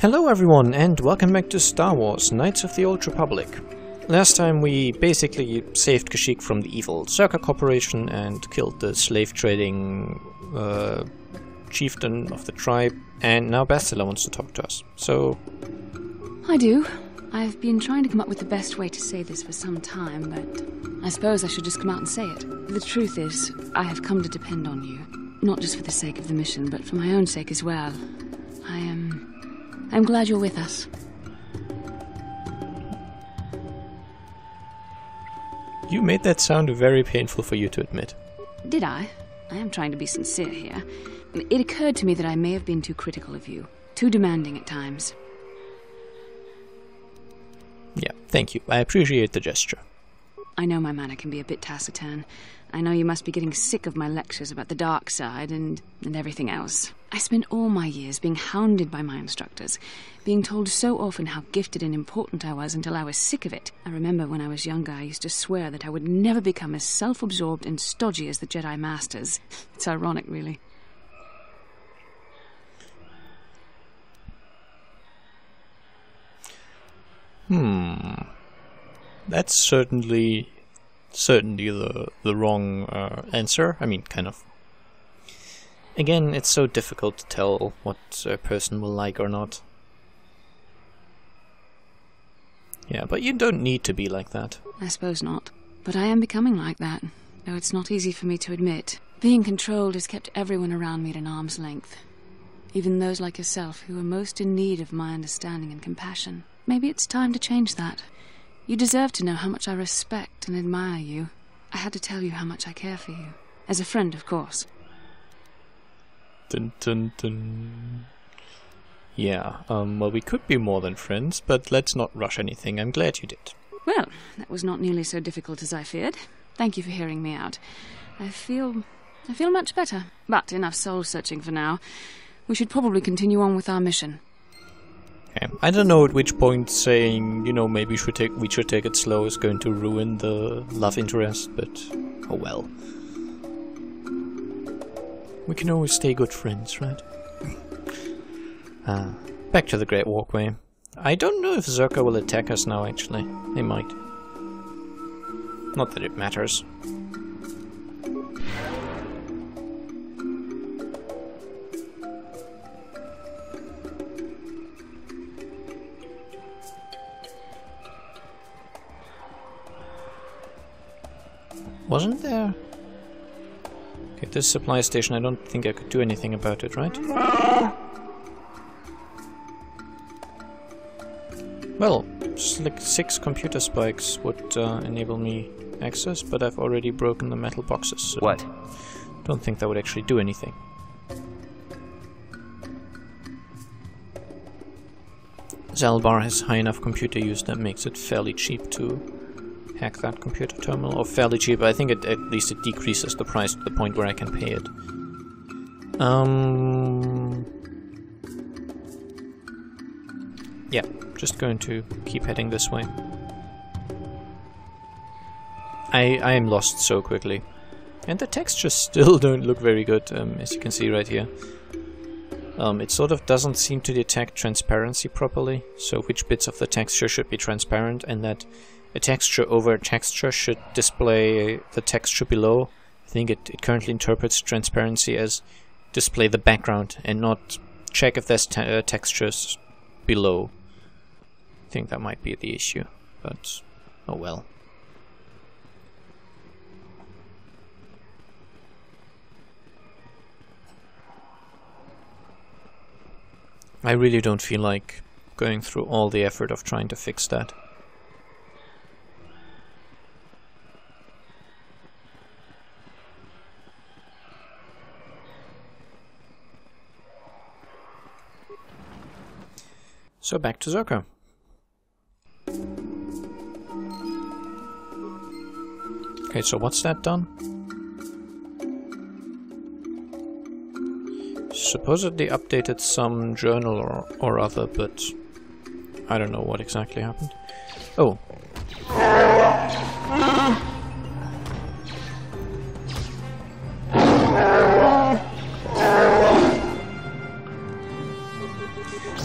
Hello everyone, and welcome back to Star Wars Knights of the Old Republic. Last time we basically saved Kashyyyk from the evil Zerka Corporation and killed the slave trading chieftain of the tribe, and now Bastila wants to talk to us. So... I do. I've been trying to come up with the best way to say this for some time, but I suppose I should just come out and say it. The truth is, I have come to depend on you. Not just for the sake of the mission, but for my own sake as well. I'm glad you're with us. You made that sound very painful for you to admit. Did I? I am trying to be sincere here. It occurred to me that I may have been too critical of you. Too demanding at times. Yeah, thank you. I appreciate the gesture. I know my manner can be a bit taciturn. I know you must be getting sick of my lectures about the dark side and everything else. I spent all my years being hounded by my instructors, being told so often how gifted and important I was until I was sick of it. I remember when I was younger I used to swear that I would never become as self-absorbed and stodgy as the Jedi Masters. It's ironic, really. That's certainly the wrong answer. I mean, kind of. Again, it's so difficult to tell what a person will like or not. Yeah, but you don't need to be like that. I suppose not. But I am becoming like that, though it's not easy for me to admit. Being controlled has kept everyone around me at an arm's length. Even those like yourself who are most in need of my understanding and compassion. Maybe it's time to change that. You deserve to know how much I respect and admire you. I had to tell you how much I care for you. As a friend, of course. Dun dun dun. Yeah, well, we could be more than friends, but let's not rush anything. I'm glad you did. Well, that was not nearly so difficult as I feared. Thank you for hearing me out. I feel much better. But enough soul-searching for now. We should probably continue on with our mission. Okay. I don't know at which point saying, you know, maybe we should take it slow is going to ruin the love interest, but oh well. We can always stay good friends, right? Back to the Great Walkway. I don't know if Zerka will attack us now, actually. They might. Not that it matters. Wasn't there? Okay, this supply station, I don't think I could do anything about it, right? Well, like 6 computer spikes would enable me access, but I've already broken the metal boxes, so what? Don't think that would actually do anything. Zalbar has high enough computer use that makes it fairly cheap to hack that computer terminal, or fairly cheap. I think at least it decreases the price to the point where I can pay it. Yeah, just going to keep heading this way. I am lost so quickly. And the textures still don't look very good, as you can see right here. It sort of doesn't seem to detect transparency properly, so which bits of the texture should be transparent, and that a texture over a texture should display the texture below. I think it currently interprets transparency as display the background and not check if there's textures below. I think that might be the issue, but oh well. I really don't feel like going through all the effort of trying to fix that. So back to Zerka. Okay, so what's that done? Supposedly updated some journal or other, but I don't know what exactly happened. Oh.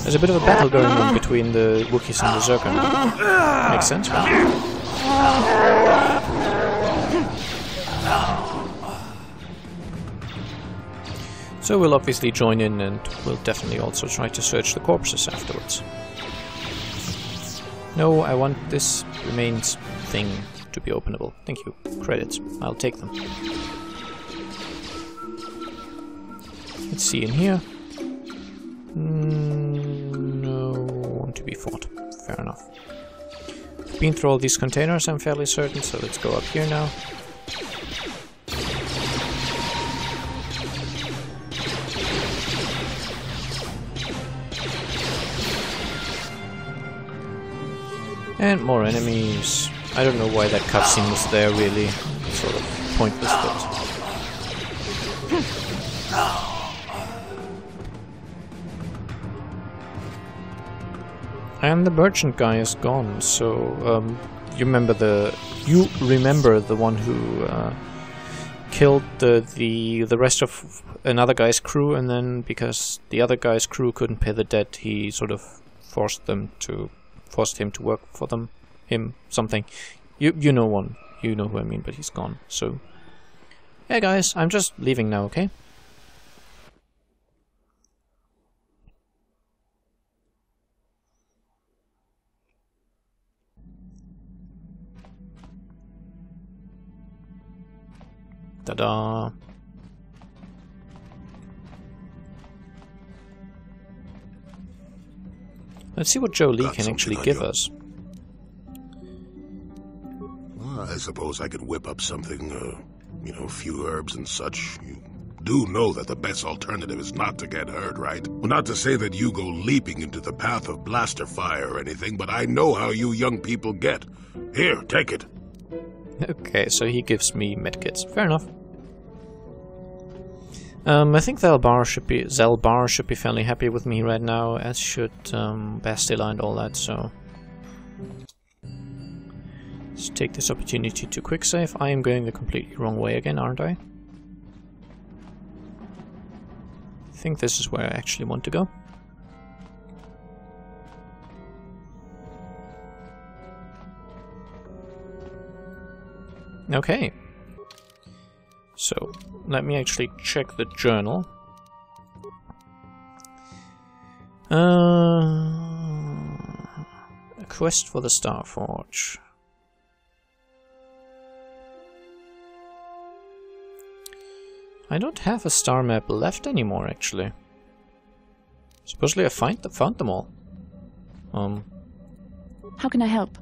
There's a bit of a battle going on between the Wookiees and the Zerker. Makes sense, right? So we'll obviously join in, and we'll definitely also try to search the corpses afterwards. No, I want this remains thing to be openable. Thank you. Credits. I'll take them. Let's see in here. No one to be fought. Fair enough. Been through all these containers, I'm fairly certain, so let's go up here now. And more enemies. I don't know why that cutscene was there, really. It's sort of pointless, but... And the merchant guy is gone, so... you remember the one who killed the rest of another guy's crew, and then because the other guy's crew couldn't pay the debt, he sort of forced him to work for them, something. You know who I mean, but he's gone. So, yeah, guys, I'm just leaving now, okay? Ta-da! Let's see what Joe Lee can actually give us. Well, I suppose I could whip up something, you know, a few herbs and such. You do know that the best alternative is not to get hurt, right? Well, not to say that you go leaping into the path of blaster fire or anything, but I know how you young people get. Here, take it. Okay, so he gives me medkits. Fair enough. I think Zelbar should be fairly happy with me right now, as should Bastila and all that, so... Let's take this opportunity to quick save. I am going the completely wrong way again, aren't I? I think this is where I actually want to go. Okay. So, let me actually check the journal. A quest for the Starforge. I don't have a star map left anymore, actually. Supposedly I found them all. How can I help?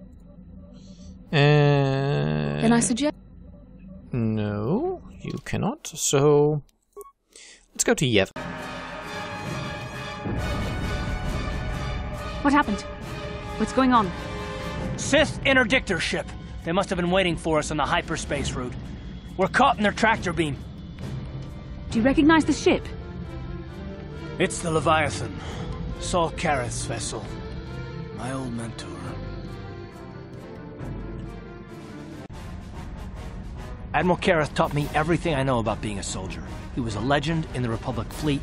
Can I suggest? No, you cannot. So let's go to Yev. What happened? What's going on? Sith interdictor ship. They must have been waiting for us on the hyperspace route. We're caught in their tractor beam. Do you recognize the ship? It's the Leviathan. Saul Kareth's vessel. My old mentor. Admiral Kareth taught me everything I know about being a soldier. He was a legend in the Republic fleet,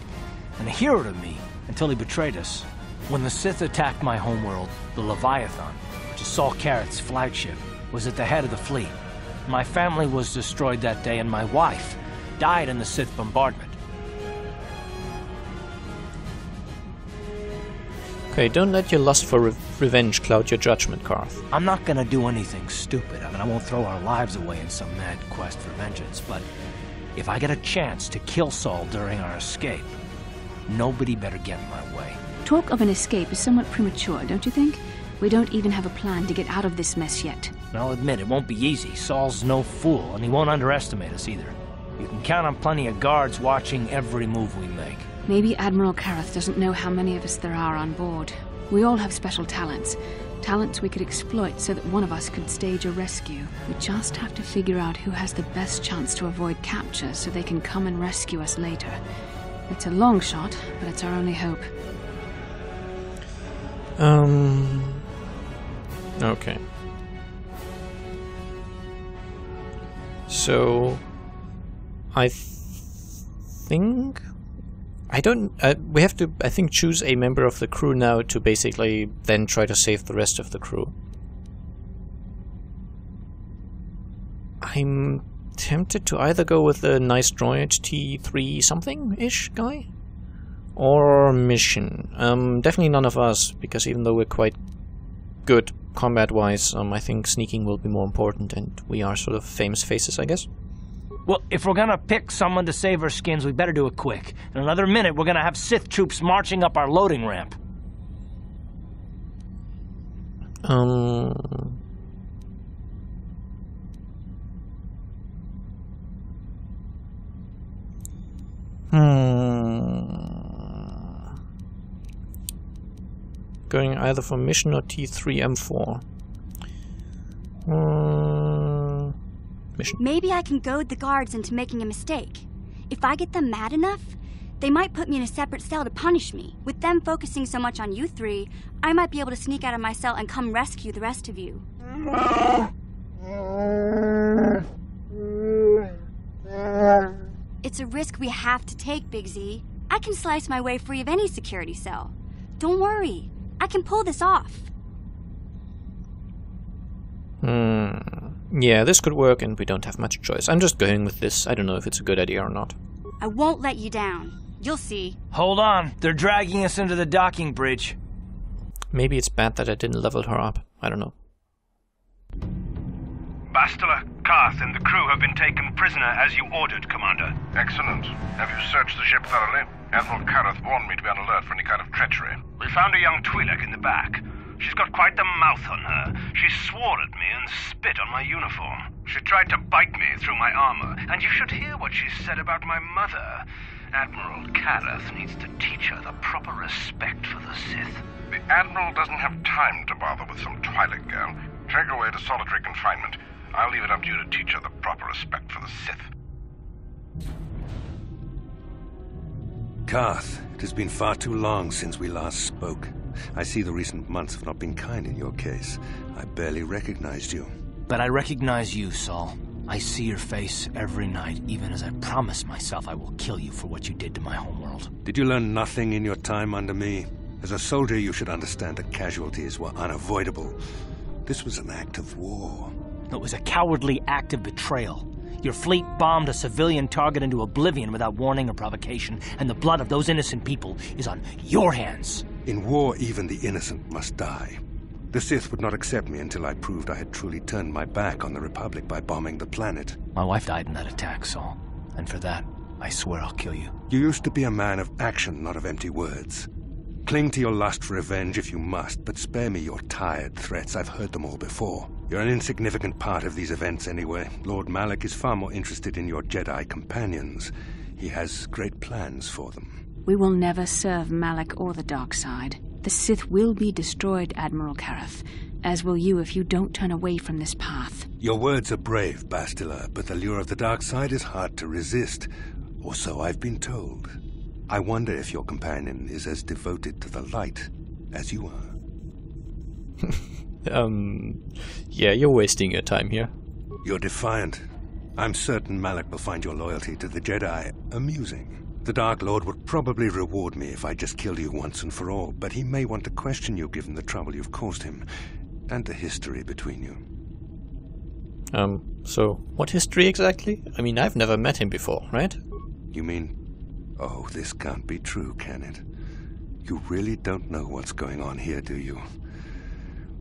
and a hero to me until he betrayed us. When the Sith attacked my homeworld, the Leviathan, which is Saul Kareth's flagship, was at the head of the fleet. My family was destroyed that day, and my wife died in the Sith bombardment. Okay, don't let your lust for revenge cloud your judgment, Karth. I'm not gonna do anything stupid. I won't throw our lives away in some mad quest for vengeance, but if I get a chance to kill Saul during our escape, nobody better get in my way. Talk of an escape is somewhat premature, don't you think? We don't even have a plan to get out of this mess yet. And I'll admit, it won't be easy. Saul's no fool, and he won't underestimate us either. You can count on plenty of guards watching every move we make. Maybe Admiral Kareth doesn't know how many of us there are on board. We all have special talents. Talents we could exploit so that one of us could stage a rescue. We just have to figure out who has the best chance to avoid capture so they can come and rescue us later. It's a long shot, but it's our only hope. Okay. So... I think I don't... we have to, I think, choose a member of the crew now to basically then try to save the rest of the crew. I'm tempted to either go with the nice droid T3 something-ish guy, or mission. Definitely none of us, because even though we're quite good combat-wise, I think sneaking will be more important, and we are sort of famous faces, I guess. Well, if we're gonna pick someone to save our skins, we better do it quick. In another minute, we're gonna have Sith troops marching up our loading ramp. Going either for mission or T3M4. Mission. Maybe I can goad the guards into making a mistake. If I get them mad enough, they might put me in a separate cell to punish me. With them focusing so much on you three, I might be able to sneak out of my cell and come rescue the rest of you. It's a risk we have to take, Big Z. I can slice my way free of any security cell. Don't worry, I can pull this off. Yeah, this could work, and we don't have much choice. I'm just going with this. I don't know if it's a good idea or not. I won't let you down. You'll see. Hold on, they're dragging us into the docking bridge. Maybe it's bad that I didn't level her up. I don't know. Bastila, Karth, and the crew have been taken prisoner as you ordered, Commander. Excellent. Have you searched the ship thoroughly? Admiral Karth warned me to be on alert for any kind of treachery. We found a young Twi'lek in the back. She's got quite the mouth on her. She swore at me and spit on my uniform. She tried to bite me through my armor, and you should hear what she said about my mother. Admiral Karth needs to teach her the proper respect for the Sith. The Admiral doesn't have time to bother with some Twi'lek girl. Take her away to solitary confinement. I'll leave it up to you to teach her the proper respect for the Sith. Karth, it has been far too long since we last spoke. I see the recent months have not been kind in your case. I barely recognized you. But I recognize you, Saul. I see your face every night, even as I promise myself I will kill you for what you did to my homeworld. Did you learn nothing in your time under me? As a soldier, you should understand that casualties were unavoidable. This was an act of war. It was a cowardly act of betrayal. Your fleet bombed a civilian target into oblivion without warning or provocation, and the blood of those innocent people is on your hands. In war, even the innocent must die. The Sith would not accept me until I proved I had truly turned my back on the Republic by bombing the planet. My wife died in that attack, Saul. And for that, I swear I'll kill you. You used to be a man of action, not of empty words. Cling to your lust for revenge if you must, but spare me your tired threats. I've heard them all before. You're an insignificant part of these events anyway. Lord Malak is far more interested in your Jedi companions. He has great plans for them. We will never serve Malak or the dark side. The Sith will be destroyed, Admiral Karth, as will you if you don't turn away from this path. Your words are brave, Bastila, but the lure of the dark side is hard to resist. Or so I've been told. I wonder if your companion is as devoted to the light as you are. Yeah, you're wasting your time here. You're defiant. I'm certain Malak will find your loyalty to the Jedi amusing. The Dark Lord would probably reward me if I just killed you once and for all, but he may want to question you given the trouble you've caused him, and the history between you. So, what history exactly? I mean, I've never met him before, right? You mean... Oh, this can't be true, can it? You really don't know what's going on here, do you?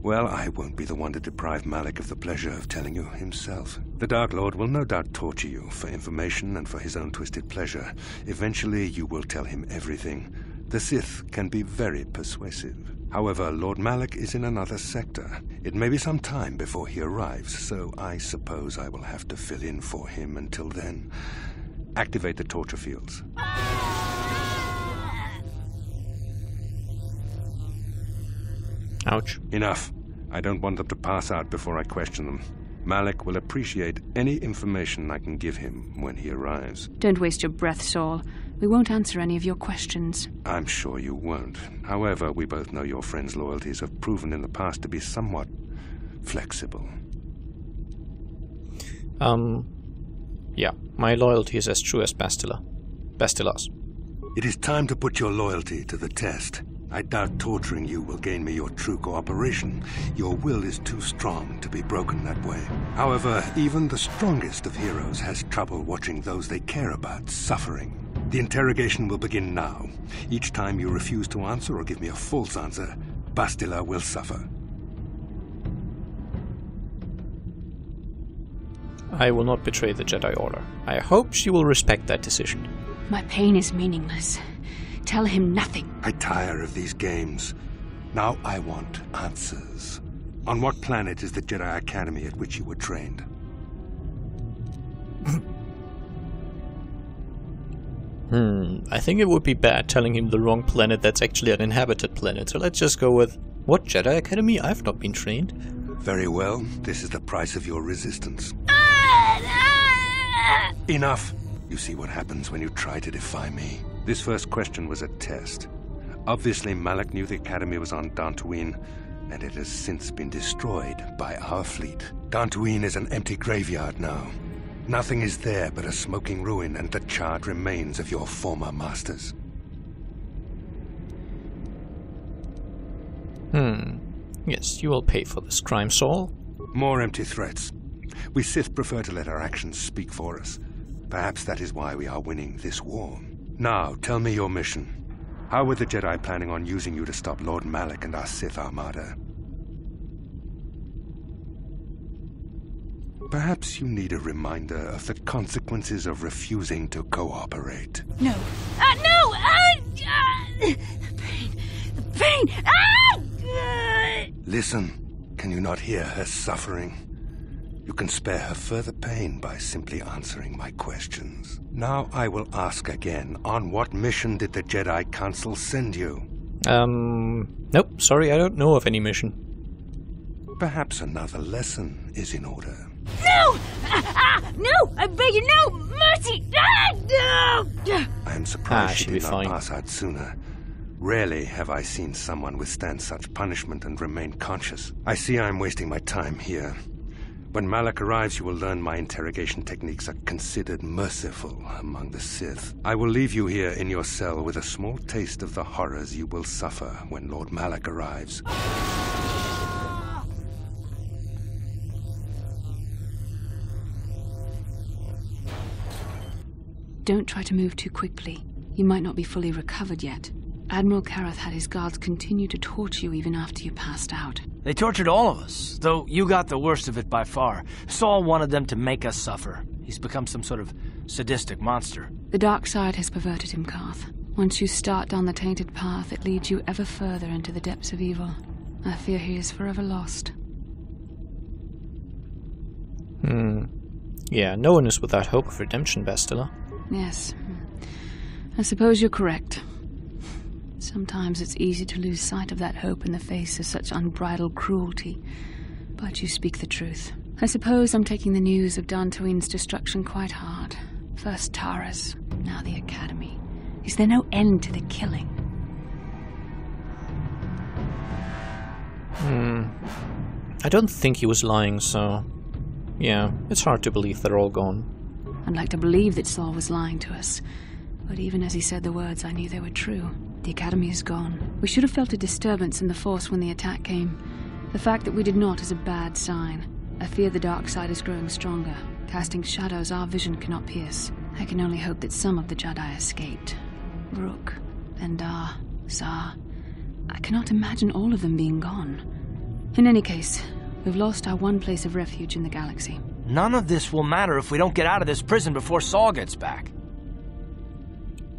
Well, I won't be the one to deprive Malak of the pleasure of telling you himself. The Dark Lord will no doubt torture you for information and for his own twisted pleasure. Eventually, you will tell him everything. The Sith can be very persuasive. However, Lord Malak is in another sector. It may be some time before he arrives, so I suppose I will have to fill in for him until then. Activate the torture fields. Ouch. Enough. I don't want them to pass out before I question them. Malak will appreciate any information I can give him when he arrives. Don't waste your breath, Saul. We won't answer any of your questions. I'm sure you won't. However, we both know your friend's loyalties have proven in the past to be somewhat flexible. Yeah. My loyalty is as true as Bastila's. It is time to put your loyalty to the test. I doubt torturing you will gain me your true cooperation. Your will is too strong to be broken that way. However, even the strongest of heroes has trouble watching those they care about suffering. The interrogation will begin now. Each time you refuse to answer or give me a false answer, Bastila will suffer. I will not betray the Jedi Order. I hope she will respect that decision. My pain is meaningless. Tell him nothing. I tire of these games. Now I want answers. On what planet is the Jedi Academy at which you were trained? I think it would be bad telling him the wrong planet that's actually an inhabited planet, so let's just go with... What Jedi Academy? I've not been trained. Very well. This is the price of your resistance. Enough! You see what happens when you try to defy me. This first question was a test. Obviously, Malak knew the Academy was on Dantooine, and it has since been destroyed by our fleet. Dantooine is an empty graveyard now. Nothing is there but a smoking ruin and the charred remains of your former masters. Yes, you will pay for this crime, Saul. More empty threats. We Sith prefer to let our actions speak for us. Perhaps that is why we are winning this war. Now, tell me your mission. How were the Jedi planning on using you to stop Lord Malak and our Sith Armada? Perhaps you need a reminder of the consequences of refusing to cooperate. No. No! The pain! The pain! Listen. Can you not hear her suffering? You can spare her further pain by simply answering my questions. Now I will ask again. On what mission did the Jedi Council send you? Nope. Sorry, I don't know of any mission. Perhaps another lesson is in order. No! No! I beg you, no! Mercy! No! I am surprised she she'll be did not fine. pass out sooner. Rarely have I seen someone withstand such punishment and remain conscious. I see I am wasting my time here. When Malak arrives, you will learn my interrogation techniques are considered merciful among the Sith. I will leave you here in your cell with a small taste of the horrors you will suffer when Lord Malak arrives. Don't try to move too quickly. You might not be fully recovered yet. Admiral Kareth had his guards continue to torture you even after you passed out. They tortured all of us, though you got the worst of it by far. Saul wanted them to make us suffer. He's become some sort of sadistic monster. The dark side has perverted him, Karth. Once you start down the tainted path, it leads you ever further into the depths of evil. I fear he is forever lost. Yeah, no one is without hope of redemption, Bastila. Yes. I suppose you're correct. Sometimes it's easy to lose sight of that hope in the face of such unbridled cruelty. But you speak the truth. I suppose I'm taking the news of Dantooine's destruction quite hard. First Taras, now the Academy. Is there no end to the killing? I don't think he was lying, so... Yeah, it's hard to believe they're all gone. I'd like to believe that Saul was lying to us. But even as he said the words, I knew they were true. The Academy is gone. We should have felt a disturbance in the Force when the attack came. The fact that we did not is a bad sign. I fear the dark side is growing stronger, casting shadows our vision cannot pierce. I can only hope that some of the Jedi escaped. Rook, Endar, Zar. I cannot imagine all of them being gone. In any case, we've lost our one place of refuge in the galaxy. None of this will matter if we don't get out of this prison before Saul gets back.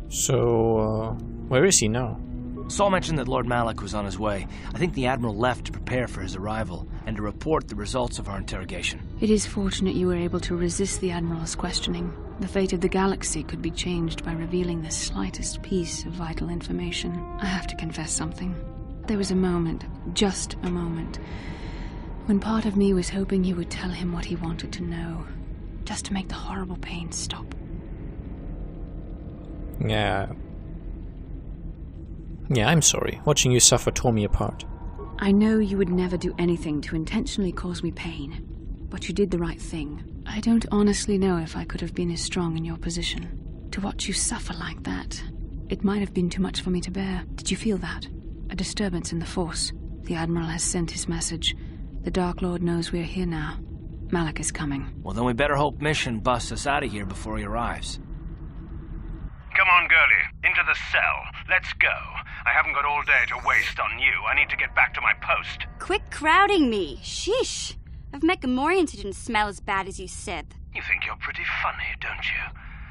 So, where is he now? Saul mentioned that Lord Malak was on his way. I think the Admiral left to prepare for his arrival and to report the results of our interrogation. It is fortunate you were able to resist the Admiral's questioning. The fate of the galaxy could be changed by revealing the slightest piece of vital information. I have to confess something. There was a moment, just a moment, when part of me was hoping you would tell him what he wanted to know, just to make the horrible pain stop. Yeah, I'm sorry. Watching you suffer tore me apart. I know you would never do anything to intentionally cause me pain, but you did the right thing. I don't honestly know if I could have been as strong in your position. To watch you suffer like that, It might have been too much for me to bear. Did you feel that? A disturbance in the Force. The Admiral has sent his message. The Dark Lord knows we're here now. Malik is coming. Well, then we better hope Mission busts us out of here before he arrives. Come on, girlie. Into the cell. Let's go. I haven't got all day to waste on you. I need to get back to my post. Quit crowding me. Sheesh. I've met Gamorreans who didn't smell as bad as you, Sith. You think you're pretty funny, don't you?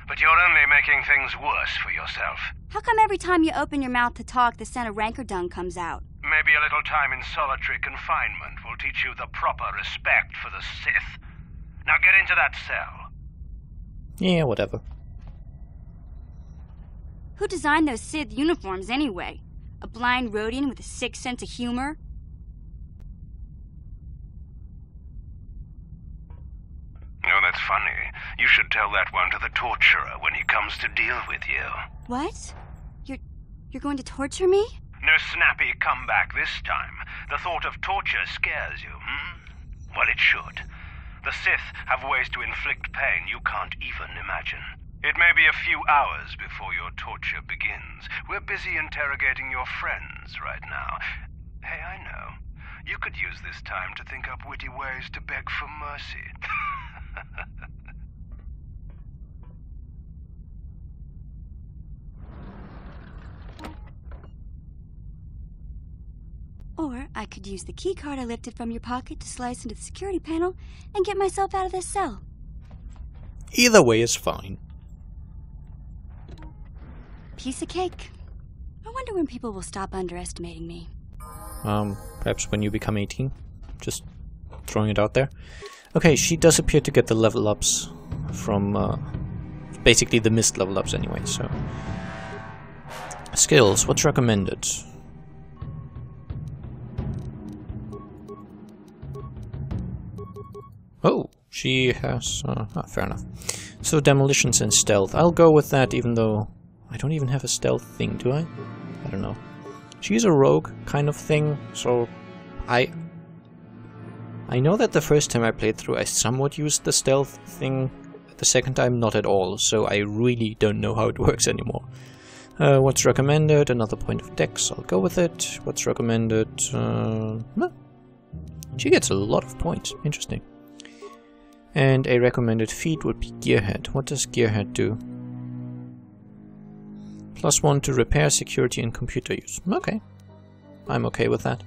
But you're only making things worse for yourself. How come every time you open your mouth to talk, the scent of rancor dung comes out? Maybe a little time in solitary confinement will teach you the proper respect for the Sith. Now get into that cell. Yeah, whatever. Who designed those Sith uniforms anyway? A blind Rhodian with a sick sense of humor? Oh, that's funny. You should tell that one to the torturer when he comes to deal with you. What? You're going to torture me? No snappy comeback this time. The thought of torture scares you, Well, it should. The Sith have ways to inflict pain you can't even imagine. It may be a few hours before your torture begins. We're busy interrogating your friends right now. Hey, I know. You could use this time to think up witty ways to beg for mercy. Or I could use the key card I lifted from your pocket to slice into the security panel and get myself out of this cell. Either way is fine. Piece of cake. I wonder when people will stop underestimating me. Perhaps when you become 18. Just throwing it out there. Okay, she does appear to get the level ups from basically the missed level ups anyway, so. Skills, what's recommended? Oh, she has... fair enough. So demolitions and stealth. I'll go with that even though I don't even have a stealth thing, do I? I don't know. She's a rogue kind of thing, so I know that the first time I played through I somewhat used the stealth thing, the second time not at all, so I really don't know how it works anymore. What's recommended? Another point of dex, I'll go with it. What's recommended? She gets a lot of points, interesting. And a recommended feat would be Gearhead. What does Gearhead do? +1 to repair, security, and computer use. Okay. I'm okay with that.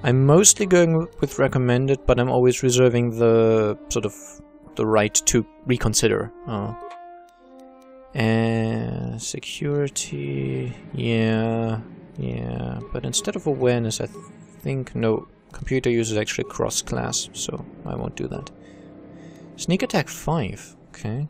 I'm mostly going with recommended, but I'm always reserving the sort of the right to reconsider. And security, yeah, but instead of awareness, I think no, computer use is actually cross-class, so I won't do that. Sneak attack 5, okay.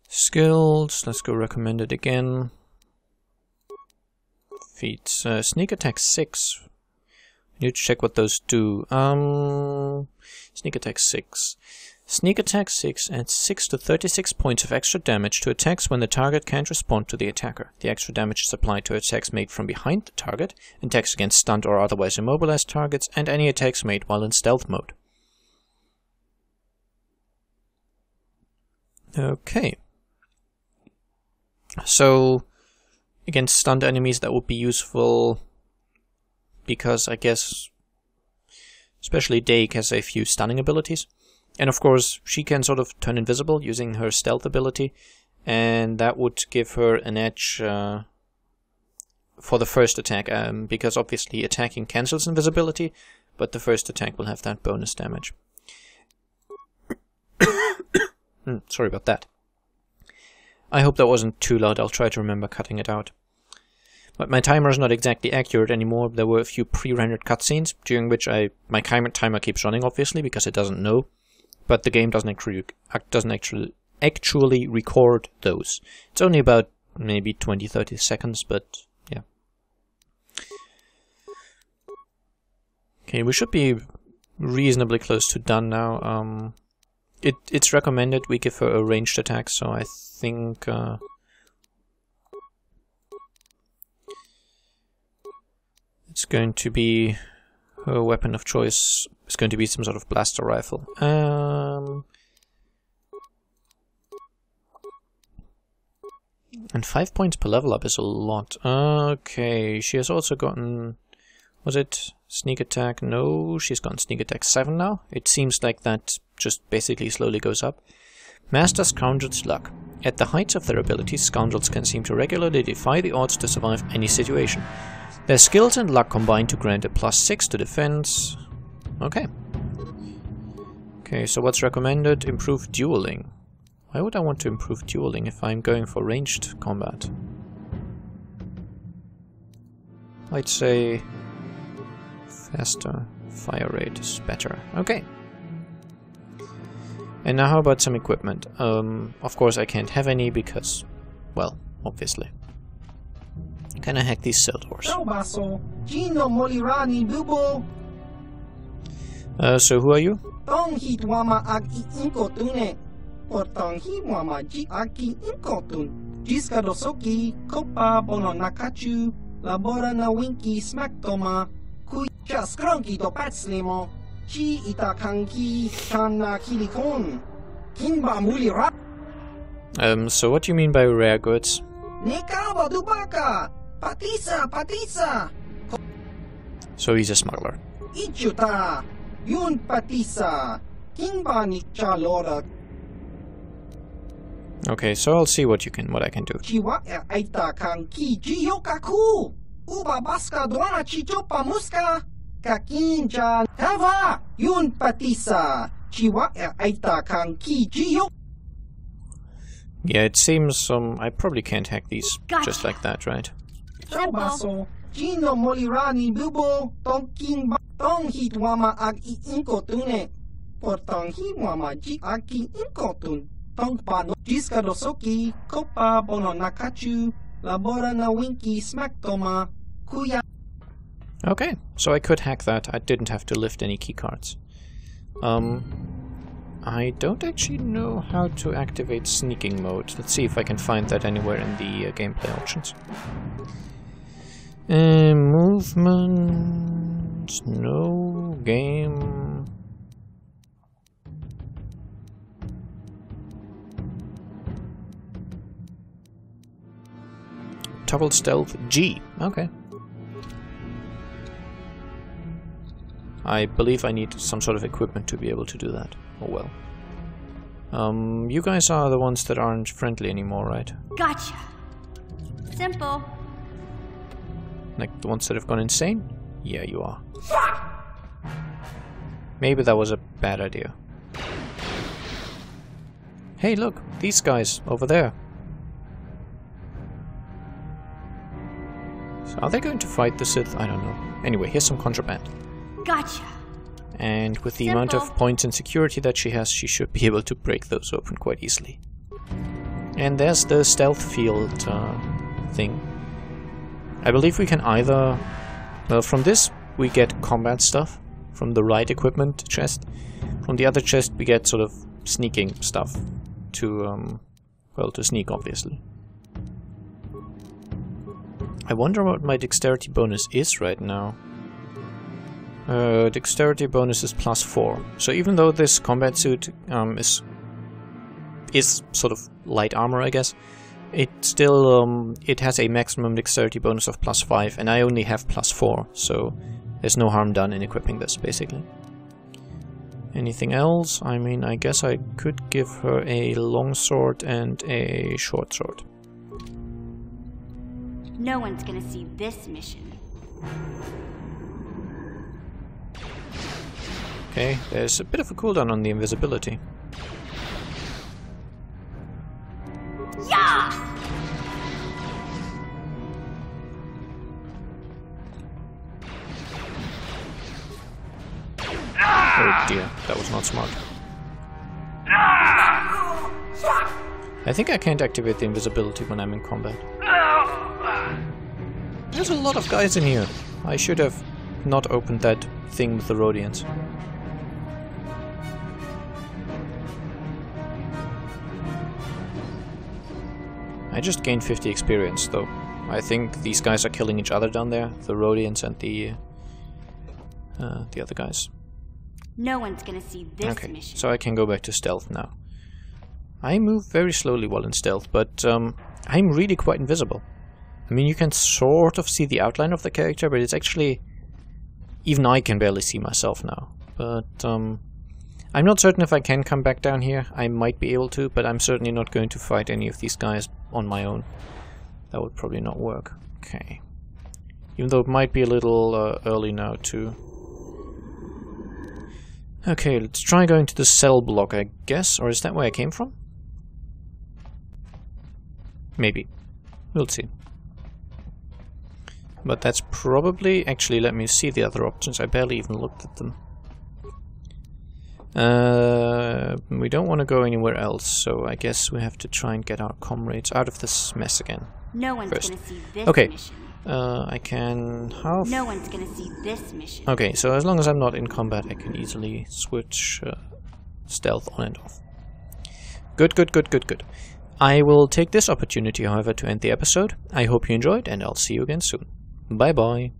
Skills, let's go recommended again. Feats, sneak attack 6. I need to check what those do. Sneak attack 6. Sneak attack 6 adds 6 to 36 points of extra damage to attacks when the target can't respond to the attacker. The extra damage is applied to attacks made from behind the target, attacks against stunned or otherwise immobilized targets, and any attacks made while in stealth mode. Okay. So, against stunned enemies that would be useful, because I guess especially Dake has a few stunning abilities. And of course, she can sort of turn invisible using her stealth ability, and that would give her an edge for the first attack, because obviously attacking cancels invisibility, but the first attack will have that bonus damage. Sorry about that. I hope that wasn't too loud. I'll try to remember cutting it out. But my timer is not exactly accurate anymore. There were a few pre-rendered cutscenes, during which my timer keeps running, obviously, because it doesn't know. But the game doesn't actually record those. It's only about maybe 20-30 seconds, but yeah. Okay, we should be reasonably close to done now. It's recommended we give her a ranged attack, so I think it's going to be her weapon of choice. It's going to be some sort of blaster rifle. And 5 points per level up is a lot. Okay, she has also gotten... Was it sneak attack? No, she's gotten sneak attack 7 now. It seems like that just basically slowly goes up. Master Scoundrel's Luck. At the heights of their abilities, scoundrels can seem to regularly defy the odds to survive any situation. Their skills and luck combine to grant a +6 to defense. Okay. Okay, so what's recommended? Improved dueling. Why would I want to improve dueling if I'm going for ranged combat? I'd say faster fire rate is better. Okay. And now how about some equipment? Of course I can't have any because, well, obviously. Can I hack these cell doors? So who are you? So what do you mean by rare goods? So he's a smuggler. Okay, so I'll see what I can do. Yeah, it seems I probably can't hack these just like that, right? Okay, so I could hack that. I didn't have to lift any keycards. I don't actually know how to activate sneaking mode. Let's see if I can find that anywhere in the gameplay options. Movement... no... game... Toggle stealth G. Okay. I believe I need some sort of equipment to be able to do that. Oh well. You guys are the ones that aren't friendly anymore, right? Gotcha. Simple. Like the ones that have gone insane? Yeah, you are. Maybe that was a bad idea. Hey, look! These guys over there. So are they going to fight the Sith? I don't know. Anyway, here's some contraband. Gotcha. And with the amount of points and security that she has, she should be able to break those open quite easily. And there's the stealth field thing. I believe we can either... Well, from this we get combat stuff. From the right equipment chest. From the other chest we get sort of sneaking stuff. To, well, to sneak, obviously. I wonder what my dexterity bonus is right now. Dexterity bonus is +4. So even though this combat suit is sort of light armor, I guess, it still it has a maximum dexterity bonus of +5, and I only have +4, so there's no harm done in equipping this, basically. Anything else? I mean, I guess I could give her a long sword and a short sword. No one's gonna see this mission. Okay, there's a bit of a cooldown on the invisibility. Yeah! Oh dear, that was not smart. I think I can't activate the invisibility when I'm in combat. There's a lot of guys in here. I should have not opened that thing with the Rhodians. I just gained 50 experience, though. I think these guys are killing each other down there, the Rhodians and the other guys. No one's gonna see this Okay, mission. so I can go back to stealth now. I move very slowly while in stealth, but I'm really quite invisible. I mean, you can sort of see the outline of the character, but it's actually... Even I can barely see myself now. But I'm not certain if I can come back down here. I might be able to, but I'm certainly not going to fight any of these guys on my own. That would probably not work. Okay. Even though it might be a little early now too. Okay, let's try going to the cell block, I guess. Or is that where I came from? Maybe. We'll see. But that's probably... Actually, let me see the other options. I barely even looked at them. We don't want to go anywhere else, so I guess we have to try and get our comrades out of this mess again. No one's first. gonna see this Okay. mission. I can... How... No one's gonna see this mission. Okay, so as long as I'm not in combat, I can easily switch stealth on and off. Good, good, good, good, good. I will take this opportunity, however, to end the episode. I hope you enjoyed, and I'll see you again soon. Bye-bye.